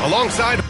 alongside.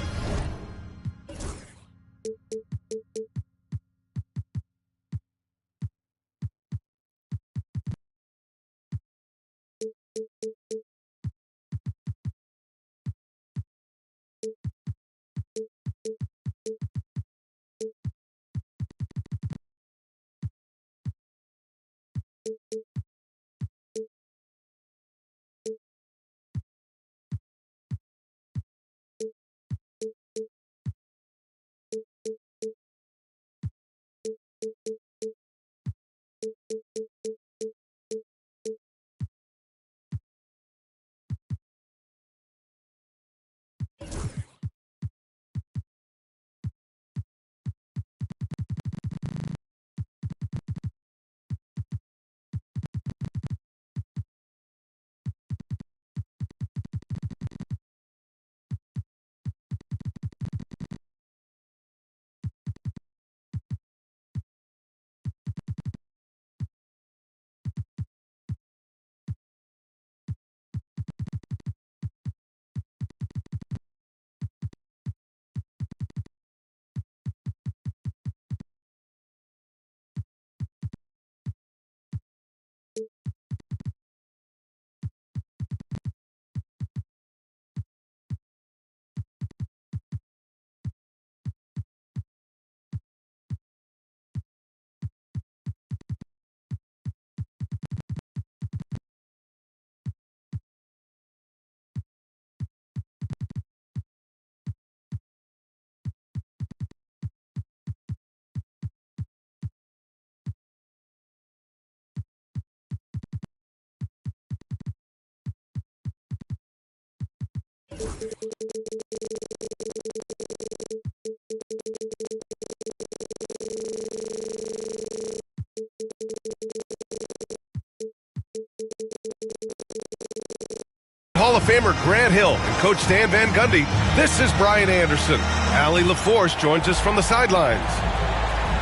Hall of Famer Grant Hill and Coach Dan Van Gundy. This is Brian Anderson. Allie LaForce joins us from the sidelines.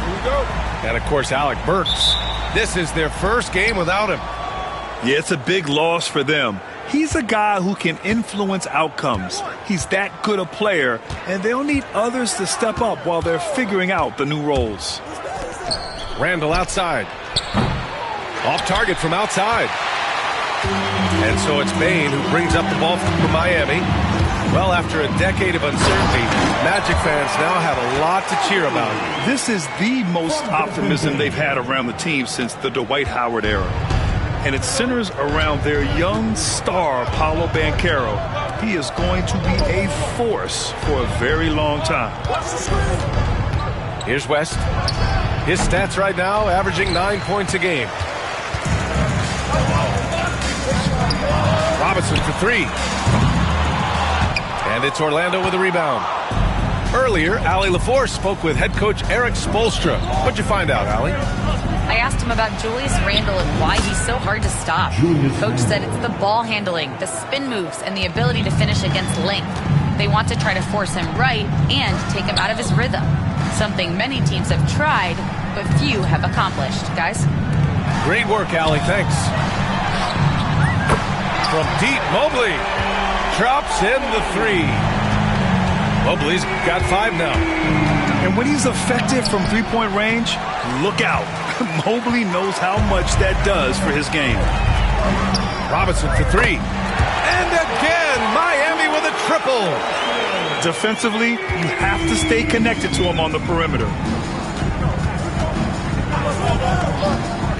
Here we go. And, of course, Alec Burks. This is their first game without him. Yeah, it's a big loss for them. He's a guy who can influence outcomes. He's that good a player, and they'll need others to step up while they're figuring out the new roles. Randall outside. Off target from outside. And so it's Bane who brings up the ball for Miami. Well, after a decade of uncertainty, Magic fans now have a lot to cheer about. This is the most optimism they've had around the team since the Dwight Howard era. And it centers around their young star, Paolo Banchero. He is going to be a force for a very long time. Here's West. His stats right now, averaging 9 points a game. Robinson for three. And it's Orlando with a rebound. Earlier, Allie LaForce spoke with head coach Eric Spoelstra. What'd you find out, Allie? I asked him about Julius Randle and why he's so hard to stop. Coach said it's the ball handling, the spin moves, and the ability to finish against length. They want to try to force him right and take him out of his rhythm. Something many teams have tried, but few have accomplished. Guys? Great work, Allie. Thanks. From deep, Mobley drops in the three. Mobley's got 5 now. And when he's effective from three-point range, look out. Mobley knows how much that does for his game. Robinson for three. And again, Miami with a triple. Defensively, you have to stay connected to him on the perimeter.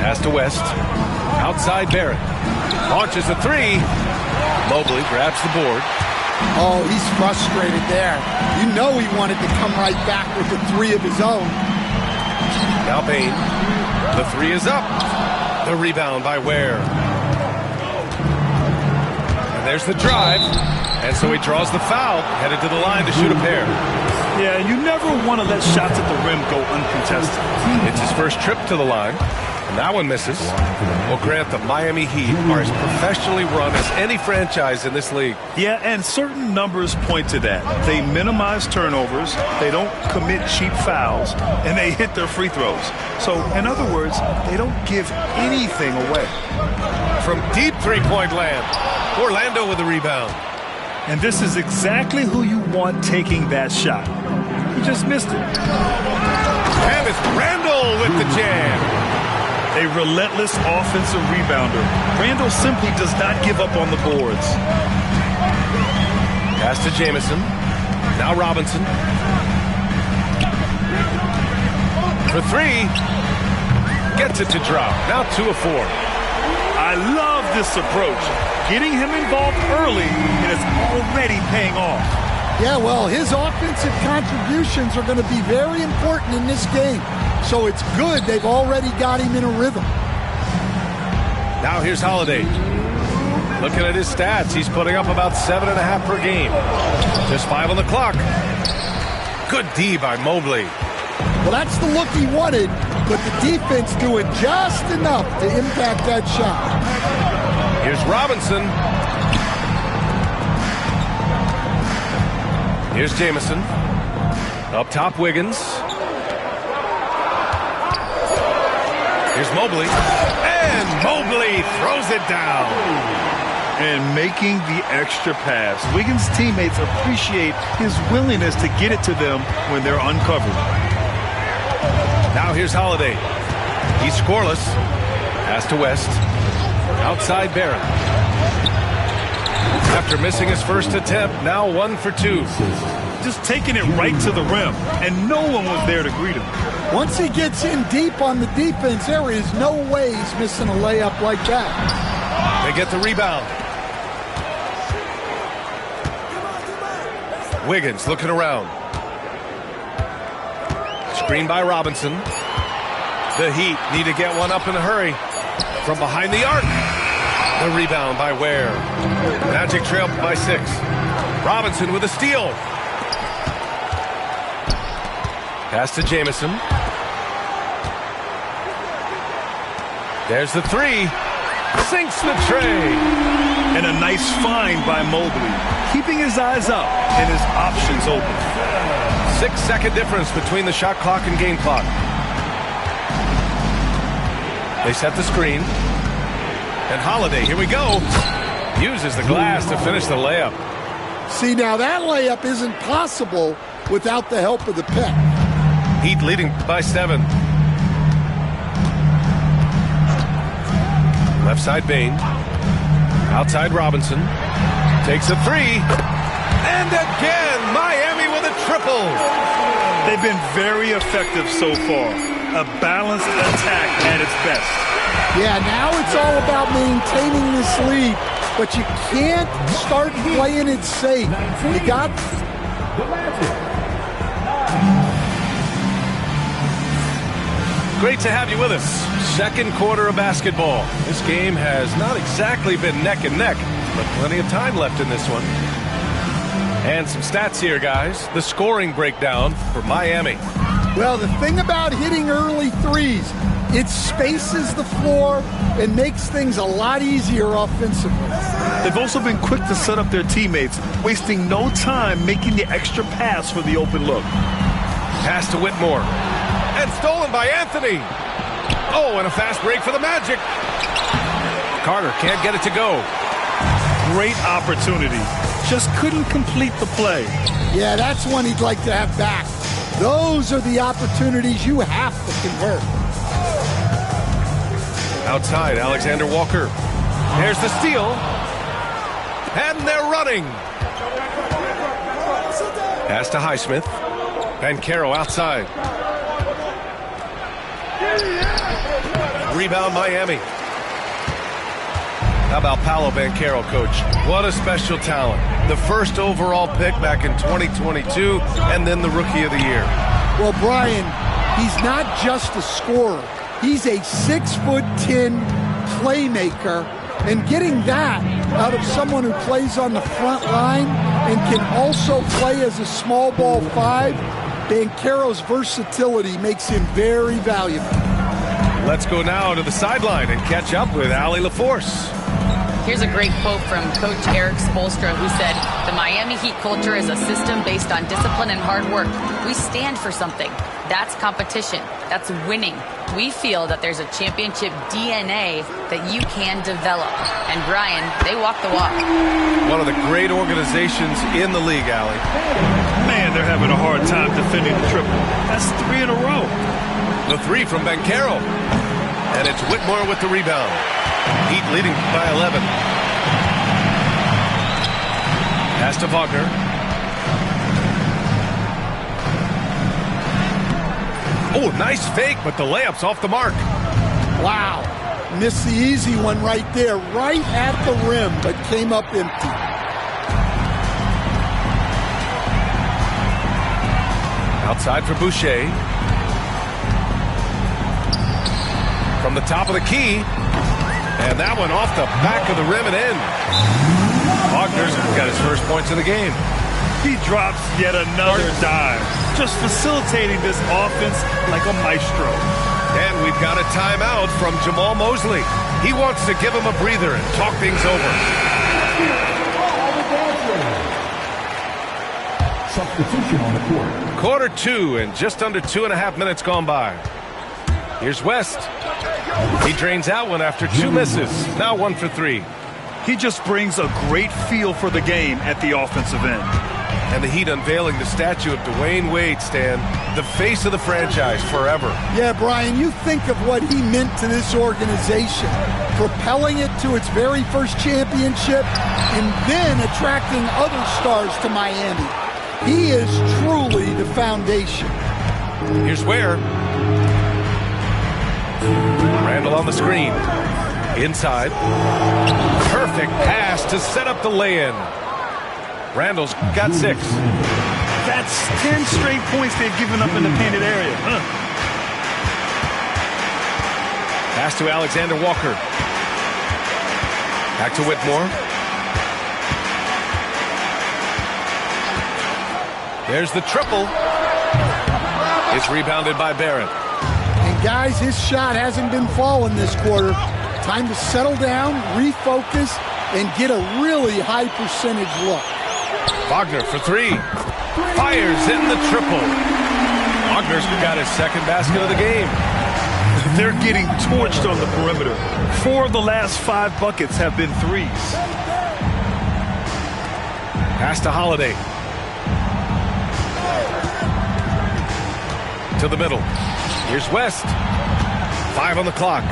Pass to West. Outside Barrett. Launches a three. Mobley grabs the board. Oh, he's frustrated there. You know he wanted to come right back with the three of his own. Now Bane. The three is up. The rebound by Ware. And there's the drive. And so he draws the foul, headed to the line to shoot a pair. Yeah, you never want to let shots at the rim go uncontested. It's his first trip to the line. And that one misses. Well, Grant, the Miami Heat are as professionally run as any franchise in this league. Yeah, and certain numbers point to that. They minimize turnovers, they don't commit cheap fouls, and they hit their free throws. So, in other words, they don't give anything away. From deep three-point land, Orlando with the rebound. And this is exactly who you want taking that shot. He just missed it. And it's Randall with the jam. A relentless offensive rebounder. Randall simply does not give up on the boards. Pass to Jamison. Now Robinson. For three. Gets it to drop. Now 2 of 4. I love this approach. Getting him involved early, and it's already paying off. Yeah, well, his offensive contributions are going to be very important in this game. So it's good they've already got him in a rhythm. Now here's Holiday. Looking at his stats, he's putting up about 7.5 per game. Just 5 on the clock. Good D by Mobley. Well, that's the look he wanted, but the defense doing just enough to impact that shot. Here's Robinson. Here's Jamison. Up top, Wiggins. Here's Mobley. And Mobley throws it down. And making the extra pass. Wiggins' teammates appreciate his willingness to get it to them when they're uncovered. Now here's Holiday. He's scoreless. Pass to West. Outside Barron. After missing his first attempt, now 1 for 2. Just taking it right to the rim, and no one was there to greet him. Once he gets in deep on the defense, there is no way he's missing a layup like that. They get the rebound. Wiggins looking around. Screen by Robinson. The Heat need to get one up in a hurry. From behind the arc. The rebound by Ware. Magic trail by 6. Robinson with a steal. Pass to Jamison. There's the 3. Sinks the tray. And a nice find by Mobley. Keeping his eyes up and his options open. 6-second difference between the shot clock and game clock. They set the screen. And Holiday, here we go. Uses the glass to finish the layup. See, now that layup isn't possible without the help of the pick. Heat leading by 7. Left side Bane. Outside Robinson. Takes a 3. And again, Miami with a triple. They've been very effective so far. A balanced attack at its best. Yeah, now it's all about maintaining this lead, but you can't start playing it safe. You got... Great to have you with us. Second quarter of basketball. This game has not exactly been neck and neck, but plenty of time left in this one. And some stats here, guys. The scoring breakdown for Miami. Well, the thing about hitting early threes, it spaces the floor and makes things a lot easier offensively. They've also been quick to set up their teammates, wasting no time making the extra pass for the open look. Pass to Whitmore. And stolen by Anthony. Oh, and a fast break for the Magic. Carter can't get it to go. Great opportunity. Just couldn't complete the play. Yeah, that's one he'd like to have back. Those are the opportunities you have to convert. Outside, Alexander Walker. There's the steal. And they're running. Pass to Highsmith. Banchero outside. Rebound Miami. How about Paolo Banchero, coach? What a special talent. The first overall pick back in 2022, and then the Rookie of the Year. Well, Brian, he's not just a scorer. He's a 6'10" playmaker, and getting that out of someone who plays on the front line and can also play as a small ball 5, Banchero's versatility makes him very valuable. Let's go now to the sideline and catch up with Allie LaForce. Here's a great quote from Coach Eric Spoelstra, who said, "The Miami Heat culture is a system based on discipline and hard work. We stand for something. That's competition. That's winning. We feel that there's a championship DNA that you can develop." And Brian, they walk the walk. One of the great organizations in the league, Allie. Man, they're having a hard time defending the triple. That's 3 in a row. The three from Banchero. And it's Whitmore with the rebound. Heat leading by 11. Pass to Wagner. Oh, nice fake, but the layup's off the mark. Wow. Missed the easy one right there, right at the rim, but came up empty. Outside for Boucher. From the top of the key. And that one off the back of the rim and in. Wagner's got his first points of the game. He drops yet another dive, just facilitating this offense like a maestro. And we've got a timeout from Jamal Mosley. He wants to give him a breather and talk things over. Substitution on the court. Quarter 2 and just under 2.5 minutes gone by. Here's West. He drains out one after 2 misses. Now 1 for 3. He just brings a great feel for the game at the offensive end. And the Heat unveiling the statue of Dwayne Wade, Stan, the face of the franchise forever. Yeah, Brian, you think of what he meant to this organization, propelling it to its very first championship and then attracting other stars to Miami. He is truly the foundation. Here's Ware. Randall on the screen. Inside. Perfect pass to set up the lay-in. Randall's got 6. That's 10 straight points they've given up in the painted area. Pass to Alexander Walker. Back to Whitmore. There's the triple. It's rebounded by Barrett. And guys, his shot hasn't been falling this quarter. Time to settle down, refocus, and get a really high percentage look. Wagner for 3. Fires in the triple. Wagner's got his second basket of the game. They're getting torched on the perimeter. 4 of the last 5 buckets have been threes. Pass to Holiday. To the middle. Here's West. 5 on the clock.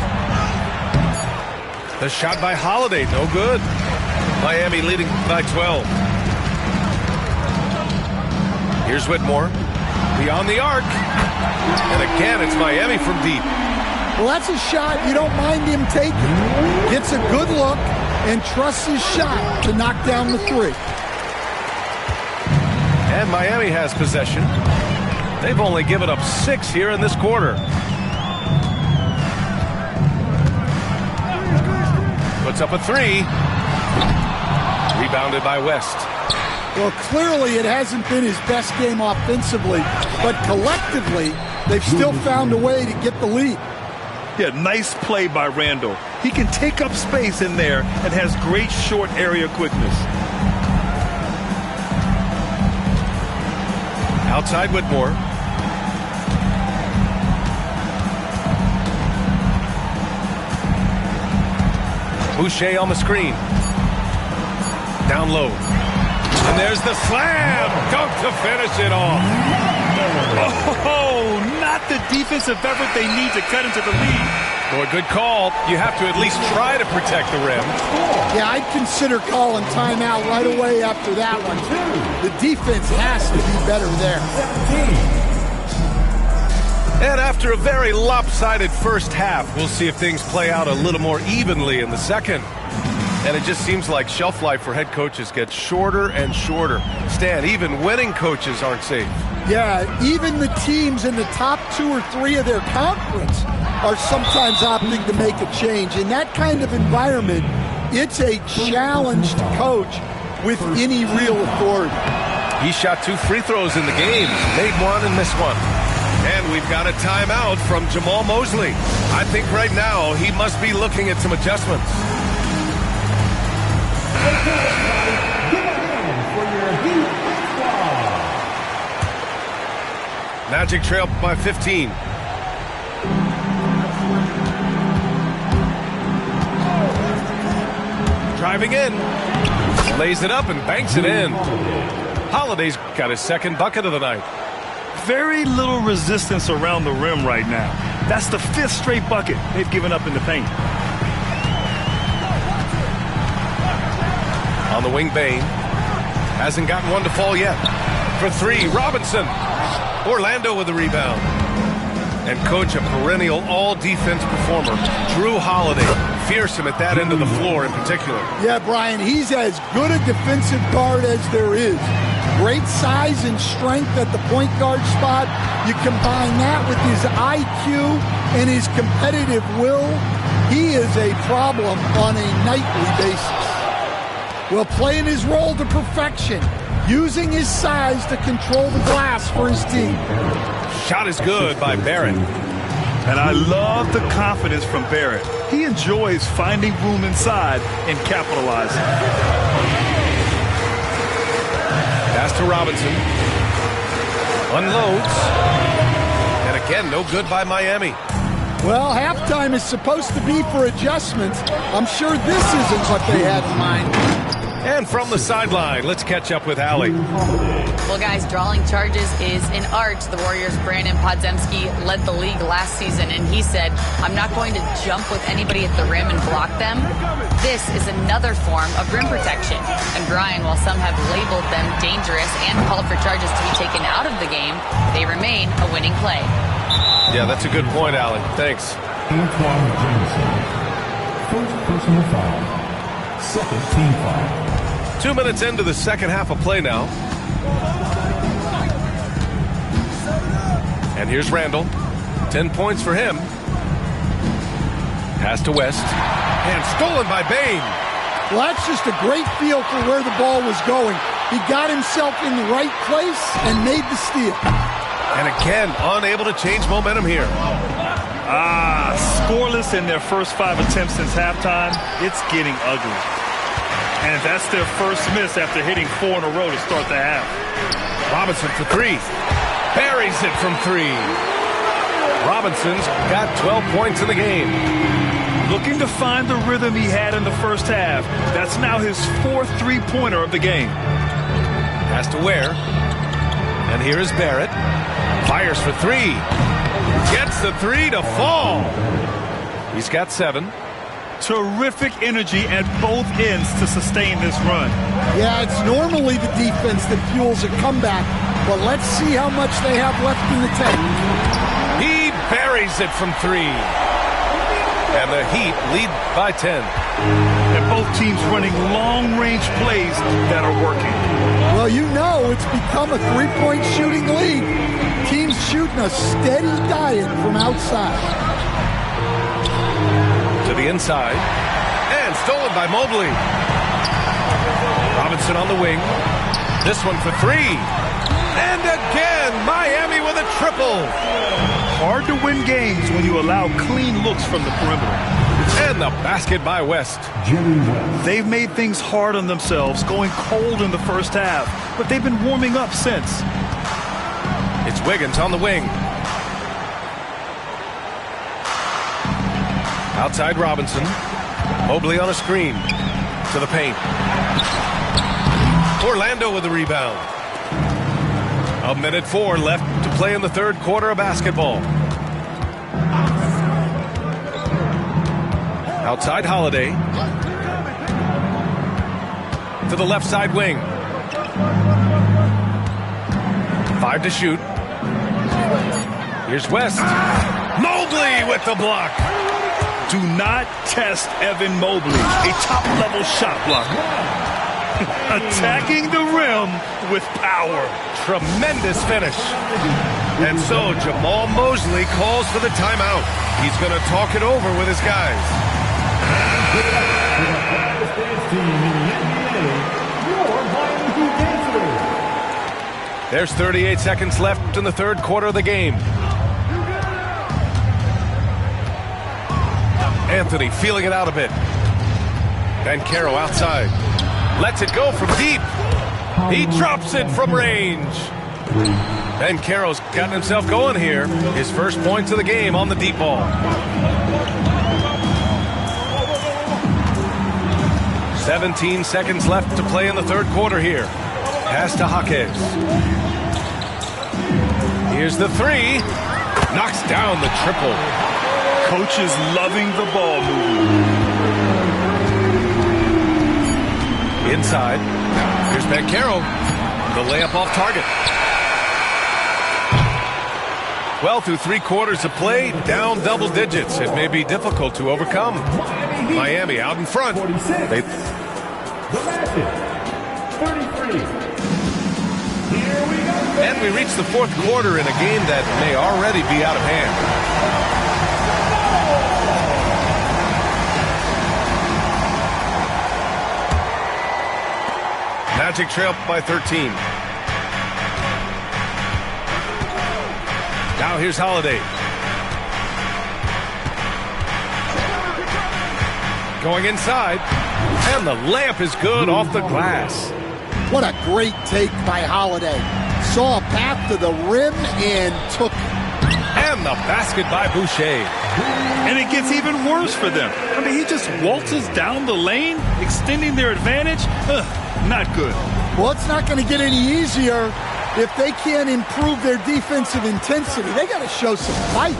The shot by Holiday, no good. Miami leading by 12. Here's Whitmore. Beyond the arc. And again, it's Miami from deep. Well, that's a shot you don't mind him taking. Gets a good look and trusts his shot to knock down the 3. And Miami has possession. They've only given up 6 here in this quarter. Puts up a 3. Rebounded by West. Well, clearly it hasn't been his best game offensively, but collectively, they've still found a way to get the lead. Yeah, nice play by Randall. He can take up space in there and has great short area quickness. Outside Whitmore. Boucher on the screen. Down low. And there's the slam. Dunk to finish it off. Oh, not the defensive effort they need to cut into the lead. Boy, good call. You have to at least try to protect the rim. Yeah, I'd consider calling timeout right away after that one. The defense has to be better there. And after a very lopsided first half, we'll see if things play out a little more evenly in the second. And it just seems like shelf life for head coaches gets shorter and shorter. Stan, even winning coaches aren't safe. Yeah, even the teams in the top 2 or 3 of their conference are sometimes opting to make a change. In that kind of environment, it's a challenge to coach with any real authority. He shot 2 free throws in the game, made 1 and missed 1. And we've got a timeout from Jamal Mosley. I think right now he must be looking at some adjustments. Magic trail by 15. Driving in. Lays it up and banks it in. Holiday's got his second bucket of the night. Very little resistance around the rim right now. That's the 5th straight bucket they've given up in the paint. On the wing, Bane. Hasn't gotten one to fall yet. For 3, Robinson. Orlando with the rebound. And coach, a perennial all-defense performer, Jrue Holiday. Fearsome at that end of the floor in particular. Yeah, Brian, he's as good a defensive guard as there is. Great size and strength at the point guard spot. You combine that with his IQ and his competitive will, he is a problem on a nightly basis. Well, playing his role to perfection, using his size to control the glass for his team. Shot is good by Barrett. And I love the confidence from Barrett. He enjoys finding room inside and capitalizing. Pass to Robinson. Unloads. And again, no good by Miami. Well, halftime is supposed to be for adjustments. I'm sure this isn't what they had in mind. And from the sideline, let's catch up with Allie. Well, guys, drawing charges is an art. The Warriors' Brandon Podziemski led the league last season, and he said, I'm not going to jump with anybody at the rim and block them. This is another form of rim protection. And Brian, while some have labeled them dangerous and called for charges to be taken out of the game, they remain a winning play. Yeah, that's a good point, Allie. Thanks. Antoine Jameson. First personal foul. Second team foul. 2 minutes into the second half of play now. And here's Randall. 10 points for him. Pass to West. And stolen by Bane. Well, that's just a great feel for where the ball was going. He got himself in the right place and made the steal. And again, unable to change momentum here. Scoreless in their first 5 attempts since halftime. It's getting ugly. And that's their first miss after hitting 4 in a row to start the half. Robinson for 3. Buries it from 3. Robinson's got 12 points in the game. Looking to find the rhythm he had in the first half. That's now his 4th three-pointer of the game. Pass to Ware. And here is Barrett. Fires for 3. Gets the 3 to fall. He's got 7. Terrific energy at both ends to sustain this run. Yeah, it's normally the defense that fuels a comeback, but let's see how much they have left in the tank. He buries it from 3. And the Heat lead by 10. And both teams running long-range plays that are working. Well, you know it's become a three-point shooting league. Teams shooting a steady diet from outside. To the inside. And stolen by Mobley. Robinson on the wing. This one for 3. And again, Miami with a triple. Hard to win games when you allow clean looks from the perimeter. And the basket by West. They've made things hard on themselves, going cold in the first half, but they've been warming up since. It's Wiggins on the wing. Outside Robinson. Mobley on a screen. To the paint. Orlando with the rebound. 1:04 left to play in the third quarter of basketball. Outside Holiday. To the left side wing. 5 to shoot. Here's West. Mobley with the block. Do not test Evan Mobley, a top-level shot blocker. Attacking the rim with power. Tremendous finish. And so Jamal Mosley calls for the timeout. He's going to talk it over with his guys. There's 38 seconds left in the third quarter of the game. Anthony feeling it out a bit. Banchero outside. Lets it go from deep. He drops it from range. Banchero's gotten himself going here. His first points of the game on the deep ball. 17 seconds left to play in the third quarter here. Pass to Jaquez. Here's the three. Knocks down the triple. Coach is loving the ball movement. Inside. Here's Banchero. The layup off target. Well, through 3 quarters of play, down double digits. It may be difficult to overcome. Miami out in front. The Magic, 33. Here we go. And we reach the fourth quarter in a game that may already be out of hand. Magic trail by 13. Now here's Holiday. Going inside. And the layup is good off the glass. What a great take by Holiday. Saw a path to the rim and took it. And the basket by Boucher. And it gets even worse for them. I mean, he just waltzes down the lane, extending their advantage. Not good. Well, it's not going to get any easier if they can't improve their defensive intensity. They got to show some fight.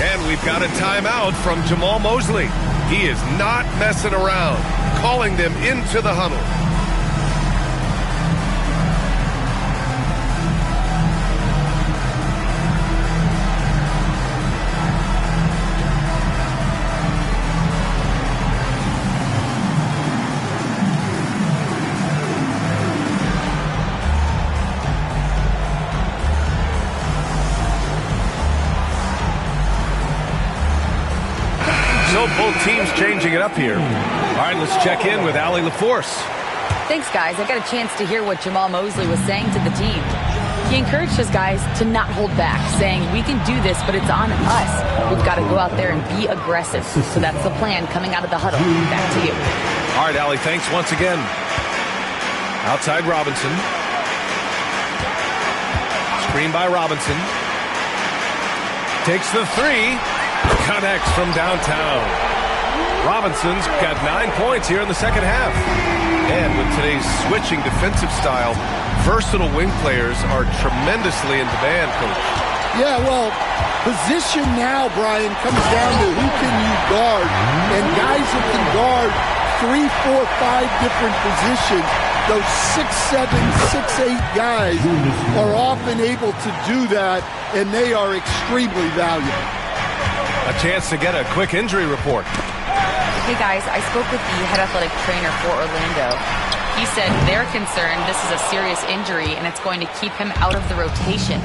And we've got a timeout from Jamal Mosley. He is not messing around, calling them into the huddle. So both teams changing it up here. All right, let's check in with Allie LaForce. Thanks, guys. I got a chance to hear what Jamal Mosley was saying to the team. He encouraged his guys to not hold back, saying, we can do this, but it's on us. We've got to go out there and be aggressive. So that's the plan coming out of the huddle. Back to you. All right, Allie, thanks once again. Outside Robinson. Screen by Robinson. Takes the three. Connects from downtown. Robinson's got 9 points here in the second half. And with today's switching defensive style, versatile wing players are tremendously in demand, Coach. Yeah, well, position now, Brian, comes down to who can you guard. And guys that can guard 3, 4, 5 different positions, those 6'7", 6'8" guys are often able to do that, and they are extremely valuable. A chance to get a quick injury report. Hey, guys, I spoke with the head athletic trainer for Orlando. He said they're concerned this is a serious injury, and it's going to keep him out of the rotation.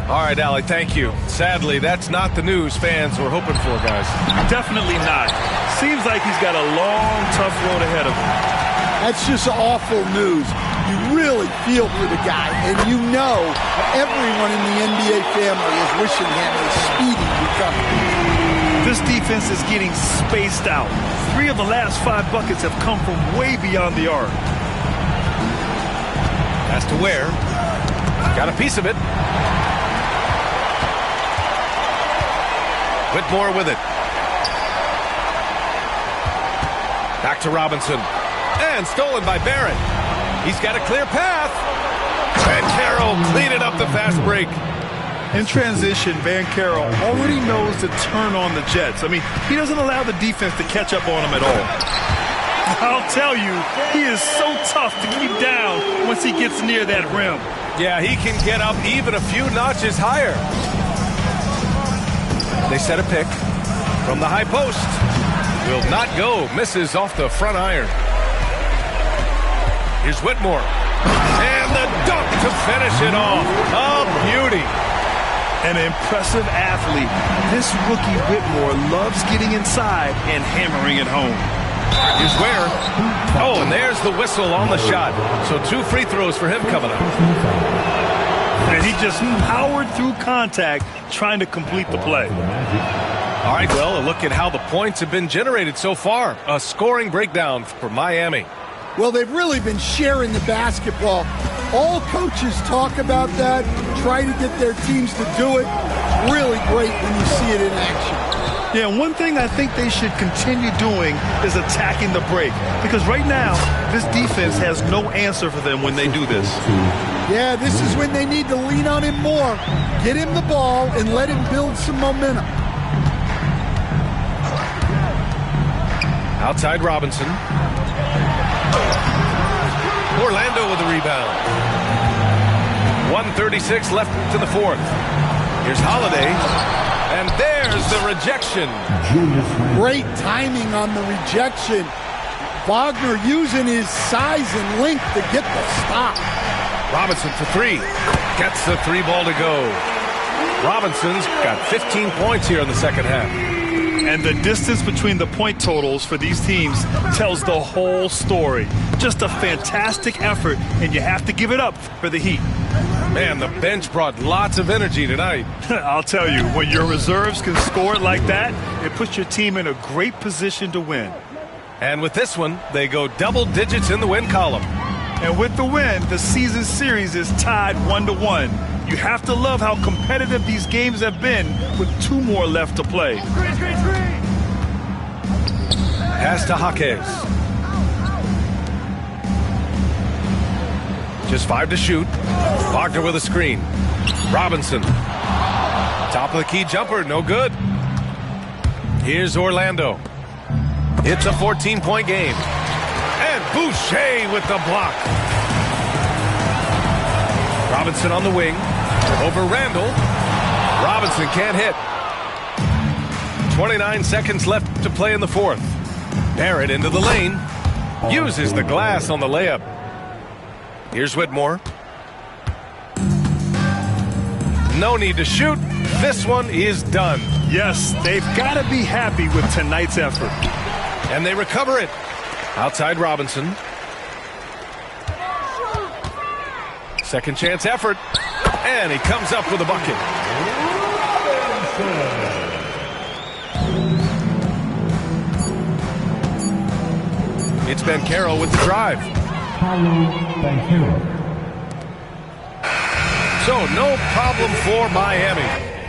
All right, Allie, thank you. Sadly, that's not the news fans were hoping for, guys. Definitely not. Seems like he's got a long, tough road ahead of him. That's just awful news. You really feel for the guy, and you know everyone in the NBA family is wishing him a speedy recovery. This defense is getting spaced out. 3 of the last 5 buckets have come from way beyond the arc. Has to Ware. Got a piece of it. Whitmore with it. Back to Robinson. And stolen by Barrett. He's got a clear path. Banchero cleaning up the fast break. In transition, Banchero already knows to turn on the Jets. I mean, he doesn't allow the defense to catch up on him at all. I'll tell you, he is so tough to keep down once he gets near that rim. Yeah, he can get up even a few notches higher. They set a pick from the high post. Will not go. Misses off the front iron. Here's Whitmore. And the dunk to finish it off. A beauty. An impressive athlete. This rookie Whitmore loves getting inside and hammering it home. Here's Ware. Oh, and there's the whistle on the shot. So 2 free throws for him coming up. And he just powered through contact trying to complete the play. All right, well, a look at how the points have been generated so far. A scoring breakdown for Miami. Well, they've really been sharing the basketball. All coaches talk about that, try to get their teams to do it. It's really great when you see it in action. Yeah, and one thing I think they should continue doing is attacking the break. Because right now, this defense has no answer for them when they do this. Yeah, this is when they need to lean on him more. Get him the ball and let him build some momentum. Outside Robinson. Orlando with the rebound. 1:36 left to the fourth. Here's Holiday. And there's the rejection. Great timing on the rejection. Wagner using his size and length to get the stop. Robinson for three. Gets the three ball to go. Robinson's got 15 points here in the second half. And the distance between the point totals for these teams tells the whole story. Just a fantastic effort, and you have to give it up for the Heat. Man, the bench brought lots of energy tonight. I'll tell you, when your reserves can score it like that, it puts your team in a great position to win. And with this one, they go double digits in the win column. And with the win, the season series is tied 1-1. You have to love how competitive these games have been with 2 more left to play. Pass to Jaquez. Just 5 to shoot. Wagner with a screen. Robinson. Top of the key jumper, no good. Here's Orlando. It's a 14-point game. And Boucher with the block. Robinson on the wing. Over Randall. Robinson can't hit. 29 seconds left to play in the fourth. Barrett into the lane. Uses the glass on the layup. Here's Whitmore. No need to shoot. This one is done. Yes, they've got to be happy with tonight's effort. And they recover it. Outside Robinson. Second chance effort. And he comes up with a bucket. It's Banchero with the drive. So no problem for Miami.